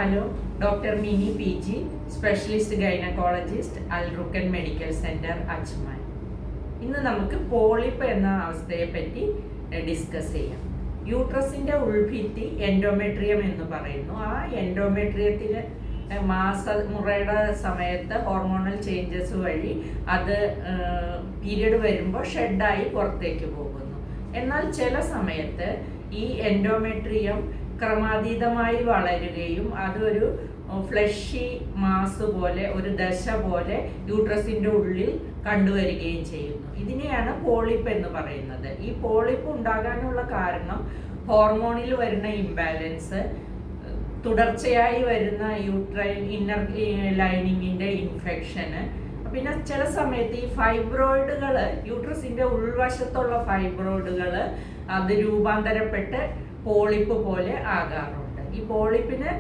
Hello, doctor Mini PG, specialist gynaecologist, Al Rukan medical centre, Ajman. ഇന്ന് നമുക്ക് polyp എന്ന അവസ്ഥയെ പറ്റി ഡിസ്കസ് ചെയ്യാം. യൂട്രസിൻ്റെ ഉൾഭിത്തി എൻഡോമെട്രിയം എന്ന് പറയുന്നു. ആ എൻഡോമെട്രിയത്തിൽ മാസമുറയുടെ സമയത്ത് ഹോർമോണൽ ചേഞ്ചസ് വഴി അത് പീരിയഡ് വരുമ്പോൾ ഷെഡായി പുറത്തേക്ക് പോകുന്നു. എന്നാൽ ചില സമയത്ത് ഈ എൻഡോമെട്രിയം ക്രമാതീതമായി വളരുകയും അതൊരു ഫ്ലഷി മാസ് പോലെ, ഒരു ദശ പോലെ യൂട്രസിൻ്റെ ഉള്ളിൽ കണ്ടുവരികയും ചെയ്യുന്നു. ഇതിനെയാണ് പോളിപ്പ് എന്ന് പറയുന്നത്. ഈ പോളിപ്പ് ഉണ്ടാകാനുള്ള കാരണം ഹോർമോണിൽ വരുന്ന ഇംബാലൻസ്, തുടർച്ചയായി വരുന്ന യൂട്രൈൻ ഇന്നർ ലൈനിങ്ങിൻ്റെ ഇൻഫെക്ഷന്, പിന്നെ ചില സമയത്ത് ഈ ഫൈബ്രോയിഡുകൾ, യൂട്രസിൻ്റെ ഉൾവശത്തുള്ള ഫൈബ്രോയിഡുകൾ അത് രൂപാന്തരപ്പെട്ട് പോളിപ്പ് പോലെ ആകാറുണ്ട്. ഈ പോളിപ്പിന്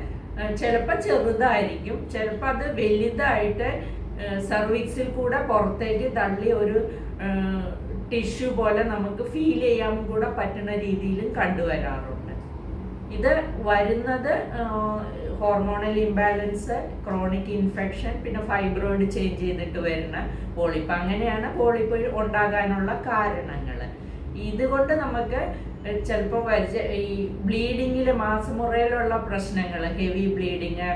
ചിലപ്പോൾ ചെറുതായിരിക്കും, ചിലപ്പോൾ അത് വലുതായിട്ട് സർവീക്സിൽ കൂടെ പുറത്തേക്ക് തള്ളി ഒരു ടിഷ്യൂ പോലെ നമുക്ക് ഫീൽ ചെയ്യാൻ കൂടെ പറ്റുന്ന രീതിയിലും കണ്ടുവരാറുണ്ട്. ഇത് വരുന്നത് ഹോർമോണൽ ഇംബാലൻസ്, ക്രോണിക് ഇൻഫെക്ഷൻ, പിന്നെ ഫൈബ്രോയിഡ് ചേഞ്ച് ചെയ്തിട്ട് വരുന്ന പോളിപ്പ്. അങ്ങനെയാണ് പോളിപ്പ് ഉണ്ടാകാനുള്ള കാരണങ്ങൾ. ഇതുകൊണ്ട് നമുക്ക് ചിലപ്പോൾ ഈ ബ്ലീഡിങ്ങിൽ, മാസമുറയിലുള്ള പ്രശ്നങ്ങൾ, ഹെവി ബ്ലീഡിങ്,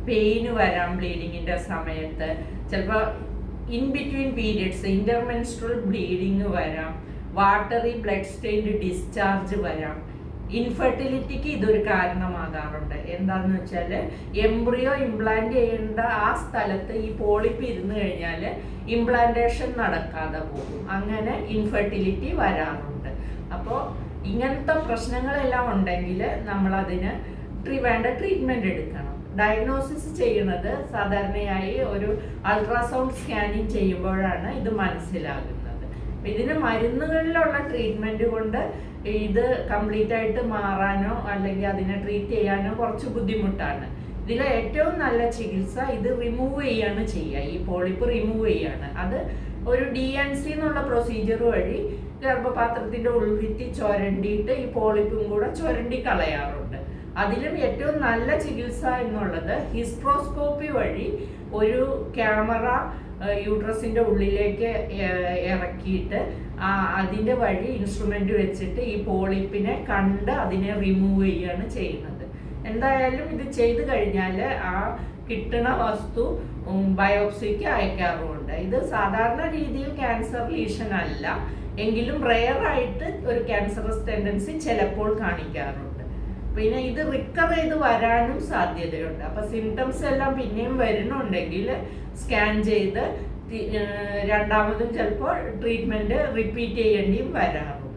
പെയിന് വരാം ബ്ലീഡിങ്ങിൻ്റെ സമയത്ത്, ചിലപ്പോൾ ഇൻ ബിറ്റ്വീൻ പീരിയഡ്സ് ഇന്റർമെൻസ്ട്രൽ ബ്ലീഡിങ് വരാം, വാട്ടറി ബ്ലഡ് സ്റ്റെയിൻഡ് ഡിസ്ചാർജ് വരാം. ഇൻഫെർട്ടിലിറ്റിക്ക് ഇതൊരു കാരണമാകാറുണ്ട്. എന്താണെന്ന് വെച്ചാൽ എംബ്രിയോ ഇംപ്ലാന്റ് ചെയ്യേണ്ട ആ സ്ഥലത്ത് ഈ പോളിപ്പ് ഇരുന്ന് കഴിഞ്ഞാൽ ഇംപ്ലാന്റേഷൻ നടക്കാതെ പോകും. അങ്ങനെ ഇൻഫെർട്ടിലിറ്റി വരാറുണ്ട്. അപ്പോൾ ഇങ്ങനത്തെ പ്രശ്നങ്ങളെല്ലാം ഉണ്ടെങ്കിൽ നമ്മളതിന് വേണ്ട ട്രീറ്റ്മെൻറ്റ് എടുക്കണം. ഡയഗ്നോസിസ് ചെയ്യുന്നത് സാധാരണയായി ഒരു അൾട്രാസൗണ്ട് സ്കാനിങ് ചെയ്യുമ്പോഴാണ് ഇത് മനസ്സിലാകുന്നത്. ഇതിന് മരുന്നുകളിലുള്ള ട്രീറ്റ്മെൻറ്റ് കൊണ്ട് ഇത് കംപ്ലീറ്റ് ആയിട്ട് മാറാനോ അല്ലെങ്കിൽ അതിനെ ട്രീറ്റ് ചെയ്യാനോ കുറച്ച് ബുദ്ധിമുട്ടാണ്. ഇതിൽ ഏറ്റവും നല്ല ചികിത്സ ഇത് റിമൂവ് ചെയ്യാണ് ചെയ്യുക. ഈ പോളിപ്പ് റിമൂവ് ചെയ്യാണ്. അത് ഒരു DNC എന്നുള്ള പ്രൊസീജിയർ വഴി ഗർഭപാത്രത്തിൻ്റെ ഉൾഭിത്തി ചുരണ്ടിയിട്ട് ഈ പോളിപ്പും കൂടെ ചുരണ്ടി കളയാറുണ്ട്. അതിലും ഏറ്റവും നല്ല ചികിത്സ എന്നുള്ളത് ഹിസ്ട്രോസ്കോപ്പി വഴി ഒരു ക്യാമറ യൂട്രസിൻ്റെ ഉള്ളിലേക്ക് ഇറക്കിയിട്ട് അതിൻ്റെ വഴി ഇൻസ്ട്രുമെൻ്റ് വെച്ചിട്ട് ഈ പോളിപ്പിനെ കണ്ട് അതിനെ റിമൂവ് ചെയ്യുകയാണ് ചെയ്യുന്നത്. എന്തായാലും ഇത് ചെയ്തു കഴിഞ്ഞാൽ ആ കിട്ടുന്ന വസ്തു ബയോപ്സിക്ക് അയക്കാറുമുണ്ട്. ഇത് സാധാരണ രീതിയിൽ ക്യാൻസർ ലീഷൻ അല്ല, എങ്കിലും റെയറായിട്ട് ഒരു ക്യാൻസറസ് ടെൻഡൻസി ചിലപ്പോൾ കാണിക്കാറുണ്ട്. പിന്നെ ഇത് റിക്കവർ ചെയ്ത് വരാനും സാധ്യതയുണ്ട്. അപ്പോൾ സിംറ്റംസ് എല്ലാം പിന്നെയും വരുന്നുണ്ടെങ്കിൽ സ്കാൻ ചെയ്ത് രണ്ടാമതും ചിലപ്പോൾ ട്രീറ്റ്മെൻറ്റ് റിപ്പീറ്റ് ചെയ്യേണ്ടിയും വരാറുണ്ട്.